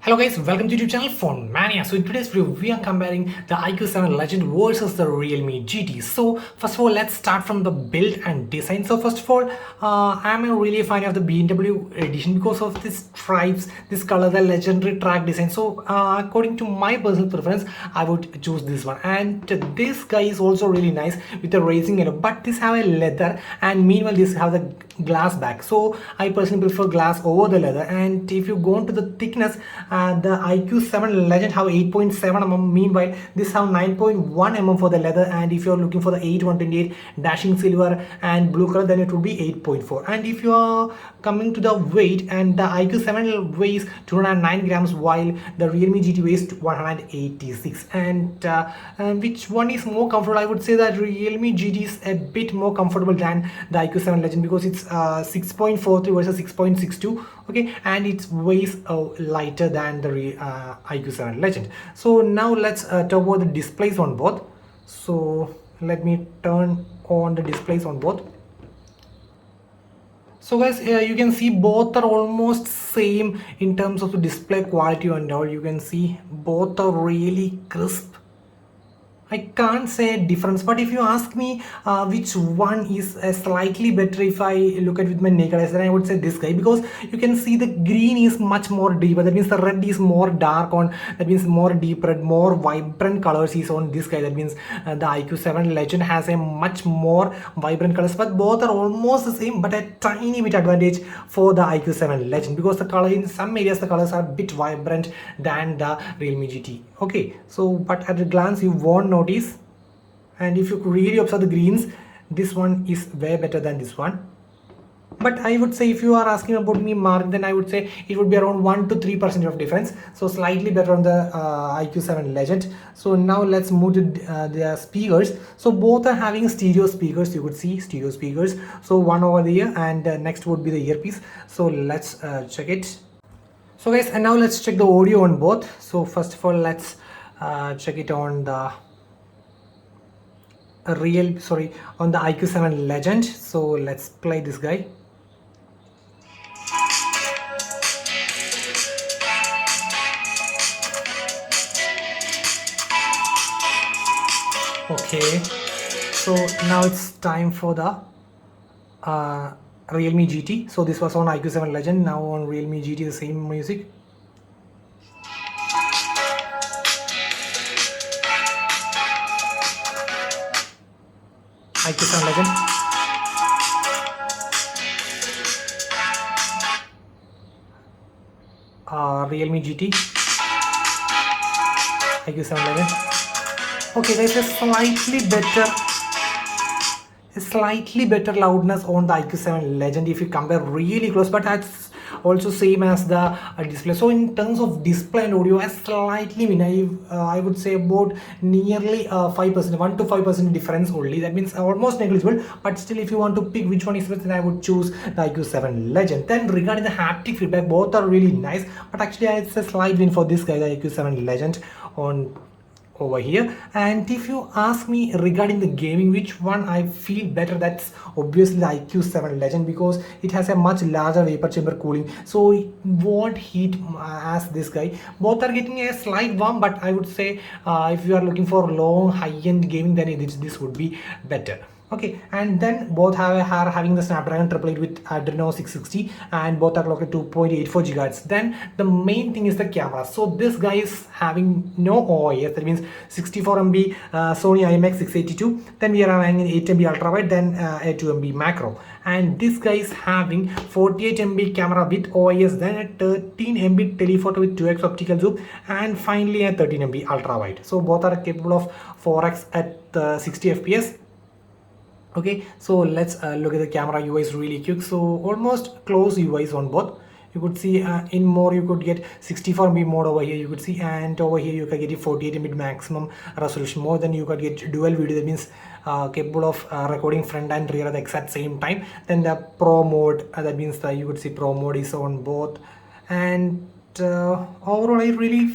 Hello guys, welcome to YouTube channel Phone Mania. So in today's video, we are comparing the Iqoo7 Legend versus the Realme GT. So first of all, let's start from the build and design. So first of all, I'm a really fan of the BMW edition because of this stripes, this color, the legendary track design. So according to my personal preference, I would choose this one. And this guy is also really nice with the racing yellow, but this have a leather, and meanwhile this have the glass back. So I personally prefer glass over the leather. And if you go into the thickness, the Iqoo7 Legend have 8.7 mm. Meanwhile, this have 9.1 mm for the leather. And if you're looking for the 8128 dashing silver and blue color, then it would be 8.4. And if you are coming to the weight, and the Iqoo7 weighs 209 grams, while the Realme GT weighs 186. And which one is more comfortable? I would say that Realme GT is a bit more comfortable than the Iqoo7 Legend because it's 6.43 versus 6.62. Okay, and it weighs lighter than the Iqoo7 Legend. So now let's talk about the displays on both. So let me turn on the displays on both. So guys, you can see both are almost same in terms of the display quality and all. You can see both are really crisp. I can't say a difference, but if you ask me which one is slightly better, if I look at with my naked eyes, then I would say this guy, because you can see the green is much more deeper. That means the red is more dark on. That means more deep red, more vibrant colors is on this guy. That means the Iqoo7 Legend has a much more vibrant colors, but both are almost the same, but a tiny bit advantage for the Iqoo7 Legend because the color in some areas the colors are a bit vibrant than the Realme GT. Okay, so but at a glance you won't notice, and if you really observe the greens, this one is way better than this one. But I would say if you are asking about me mark, then I would say it would be around 1 to 3% of difference, so slightly better on the Iqoo7 Legend. So now let's move to the speakers. So both are having stereo speakers. You could see stereo speakers, so one over there, and next would be the earpiece. So let's check it. So guys, and now let's check the audio on both. So first of all, let's check it on the on the Iqoo7 Legend. So let's play this guy. Okay, so now it's time for the Realme GT. So this was on Iqoo7 Legend, now on Realme GT the same music. Iqoo7 Legend. Realme GT. Iqoo7 Legend. Okay, there's a slightly better loudness on the Iqoo7 Legend if you compare really close, but that's also same as the display. So in terms of display and audio, a slightly I would say about nearly 5%, 1 to 5% difference only. That means almost negligible, but still if you want to pick which one is best, then I would choose the Iqoo7 Legend. Then regarding the haptic feedback, both are really nice, but actually it's a slight win for this guy, the Iqoo7 Legend on over here. And if you ask me regarding the gaming, which one I feel better, that's obviously the Iqoo7 Legend, because it has a much larger vapor chamber cooling, so it won't heat as this guy. Both are getting a slight warm, but I would say if you are looking for long high-end gaming, then this would be better. Okay, and then both are having the Snapdragon 888 with Adreno 660, and both are clocked at 2.84 GHz. Then the main thing is the camera. So this guy is having no OIS, that means 64 MB Sony IMX 682. Then we are having an 8 MB ultra wide, then a 2 MB macro. And this guy is having 48 MB camera with OIS, then a 13 MB telephoto with 2x optical zoom, and finally a 13 MB ultra wide. So both are capable of 4x at 60 FPS. Okay, so let's look at the camera. UI is really quick, so almost close UIs on both. You could see in more you could get 64 MB mode over here, you could see, and over here you can get 48 MB maximum resolution. More than you could get dual video, that means capable of recording front and rear at the exact same time. Then the pro mode, that means that you could see pro mode is on both. And overall I really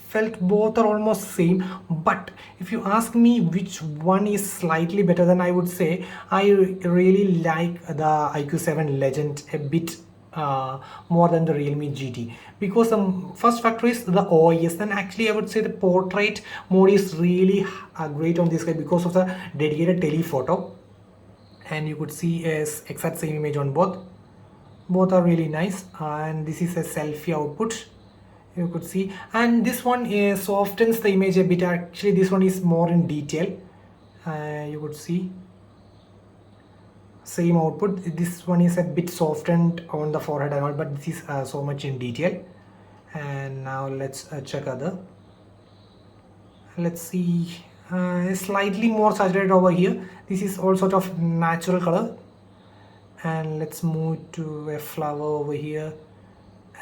felt both are almost same. But if you ask me which one is slightly better, then I would say I really like the Iqoo7 Legend a bit more than the Realme GT, because the first factor is the OIS. Then actually I would say the portrait mode is really great on this guy because of the dedicated telephoto, and you could see as exact same image on both are really nice. And this is a selfie output, you could see, and this one is softens the image a bit. Actually this one is more in detail. You could see same output, this one is a bit softened on the forehead and all, but this is so much in detail. And now let's check other. Let's see, slightly more saturated over here. This is all sort of natural color. And let's move to a flower over here,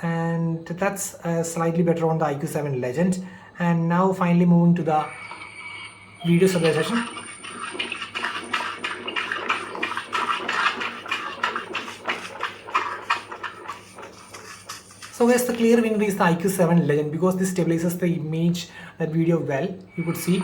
and that's slightly better on the Iqoo7 Legend. And now finally moving to the video stabilization. So guys, the clear winner is the Iqoo7 Legend because this stabilizes the image, that video well. You could see.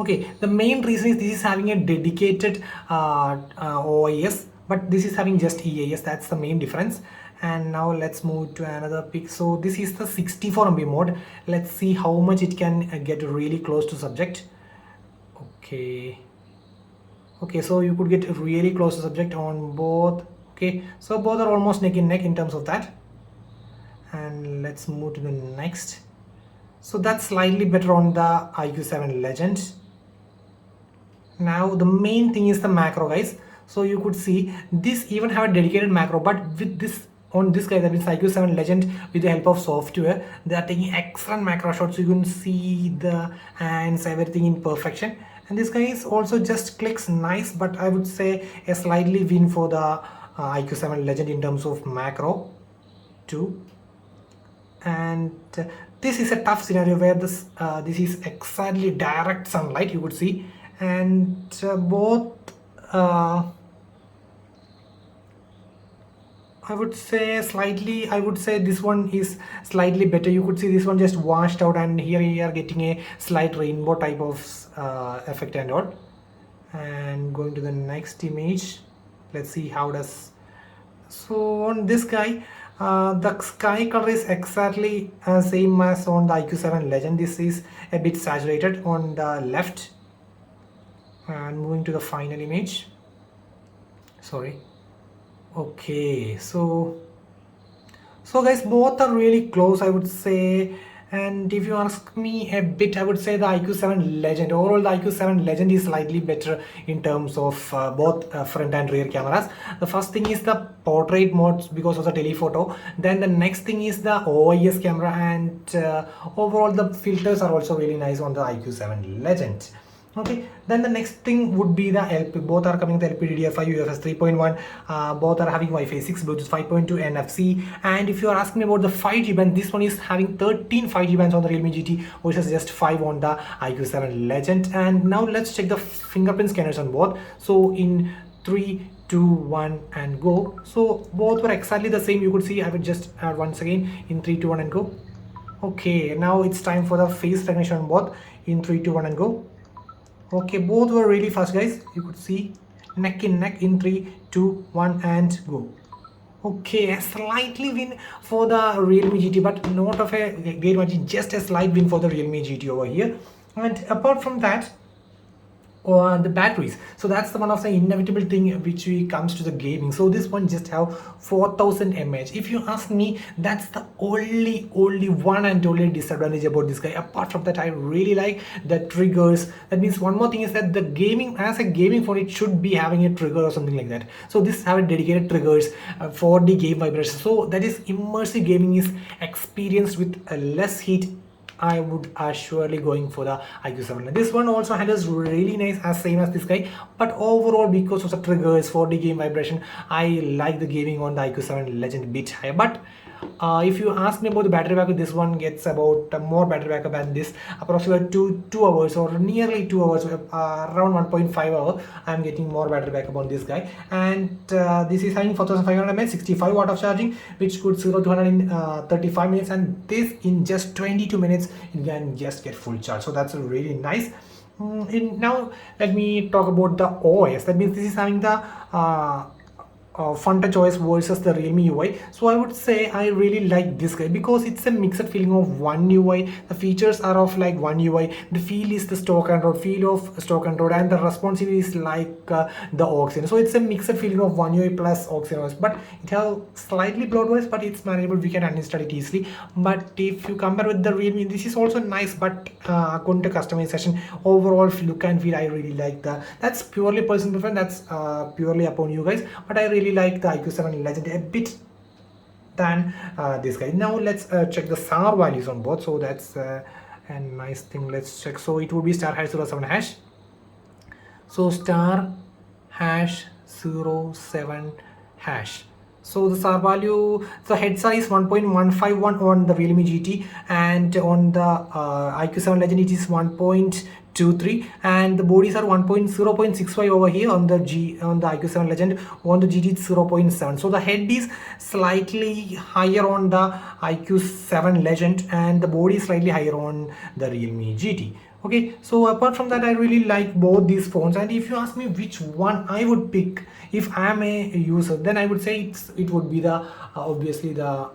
Okay, the main reason is this is having a dedicated OIS, but this is having just EIS. That's the main difference. And now let's move to another pic. So this is the 64 MB mode. Let's see how much it can get really close to subject. Okay, so you could get really close to subject on both. Okay, so both are almost neck and neck in terms of that. And let's move to the next. So that's slightly better on the Iqoo7 Legend. Now the main thing is the macro, guys. So you could see this even have a dedicated macro, but with this on this guy, that means Iqoo7 Legend, with the help of software, they are taking excellent macro shots. So you can see the hands, everything in perfection. And this guy is also just clicks nice, but I would say a slightly win for the Iqoo7 Legend in terms of macro too. And this is a tough scenario where this is exactly direct sunlight, you could see. And both I would say this one is slightly better. You could see this one just washed out, and here you are getting a slight rainbow type of effect and all. And going to the next image, let's see how does. So on this guy, the sky color is exactly same as on the Iqoo7 Legend. This is a bit saturated on the left. And moving to the final image, sorry. Okay, so guys, both are really close, I would say. And if you ask me a bit, I would say the Iqoo7 Legend. Overall, the Iqoo7 Legend is slightly better in terms of both front and rear cameras. The first thing is the portrait modes because of the telephoto. Then the next thing is the OIS camera, and overall the filters are also really nice on the Iqoo7 Legend. Okay, then the next thing would be the LP. Both are coming with LPDDR5, UFS 3.1. Both are having Wi-Fi 6, Bluetooth 5.2, NFC. And if you are asking me about the 5G band, this one is having 13 5G bands on the Realme GT, versus just 5 on the Iqoo7 Legend. And now let's check the fingerprint scanners on both. So in 3, 2, 1 and go. So both were exactly the same. You could see, I would just add once again in 3, 2, 1 and go. Okay, now it's time for the face recognition on both in 3, 2, 1 and go. Okay, both were really fast, guys. You could see neck in neck in 3, 2, 1 and go. Okay, a slightly win for the Realme GT, but not of a great margin, just a slight win for the Realme GT over here. And apart from that, the batteries, so that's the one of the inevitable thing which comes to the gaming. So this one just have 4000 mAh. If you ask me, that's the only one and only disadvantage about this guy. Apart from that, I really like the triggers. That means one more thing is that the gaming, as a gaming phone, it should be having a trigger or something like that. So this have a dedicated triggers for the game vibration, so that is immersive gaming is experienced with less heat. I would surely going for the Iqoo7. This one also handles really nice as same as this guy, but overall because of the triggers, 4D game vibration, I like the gaming on the Iqoo7 Legend a bit higher. But if you ask me about the battery backup, this one gets about more battery backup than this, approximately 2 hours or nearly 2 hours, around 1.5 hour. I'm getting more battery backup on this guy. And this is having 4500 mAh, 65 watt of charging, which could 0 to 100 in 35 minutes, and this in just 22 minutes you can just get full charge. So that's really nice. Now let me talk about the OS. That means this is having the Fun Touch OS versus the Realme UI. So I would say I really like this guy because it's a mixed feeling of one UI. The features are of like one UI. The feel is the stock Android, feel of stock Android, and the responsive is like the Oxygen. So it's a mixed feeling of one UI plus Oxygen OS. But it has slightly bloatware, but it's manageable. We can uninstall it easily. But if you compare with the Realme, this is also nice. But according to customization, overall look and feel, I really like the. That's purely personal preference. That's purely upon you guys. But I really like the Iqoo7 Legend a bit than this guy. Now let's check the SAR values on both. So that's a nice thing. Let's check. So it would be star hash 07 hash. So star hash 07 hash. So the SAR value, the head size 1.151 on the Realme GT, and on the Iqoo7 Legend it is 1.23, and the bodies are 0.65 over here on the Iqoo7 Legend. On the GT it's 0.7. So the head is slightly higher on the Iqoo7 Legend, and the body is slightly higher on the Realme GT. Okay, so apart from that, I really like both these phones. And if you ask me which one I would pick if I am a user, then I would say it would be the obviously the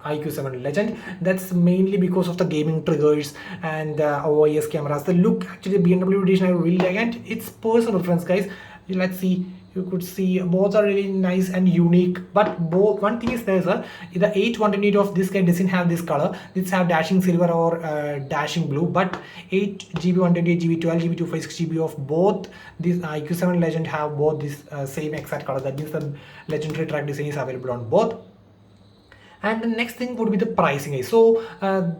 Iqoo7 Legend. That's mainly because of the gaming triggers and OIS cameras. The look, actually, BMW edition I really like, and it's personal preference, guys. Let's see. You could see both are really nice and unique, but both, one thing is there, sir, the 8128 of this guy doesn't have this color. It's have dashing silver or dashing blue, but 8GB 128GB 12GB 256GB of both this Iqoo7 Legend have both this same exact color. That means the legendary track design is available on both. And the next thing would be the pricing. So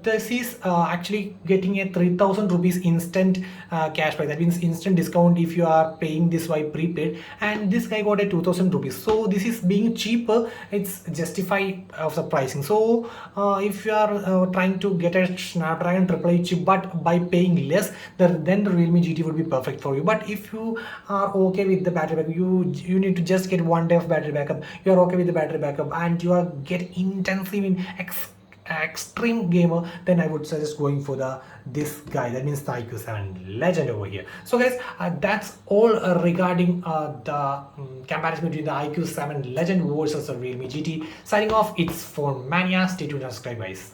this is actually getting a 3000 rupees instant cashback. That means instant discount if you are paying this by prepaid, and this guy got a 2000 rupees. So this is being cheaper, it's justified of the pricing. So if you are trying to get a Snapdragon 888 chip but by paying less, then the Realme GT would be perfect for you. But if you are okay with the battery backup, you need to just get 1 day of battery backup, you are okay with the battery backup, and you are get intensive in extreme gamer, then I would suggest going for this guy, that means the Iqoo7 Legend over here. So guys, that's all regarding the comparison between the Iqoo7 Legend versus the Realme GT. Signing off, it's for Mania. Stay tuned and subscribe, guys.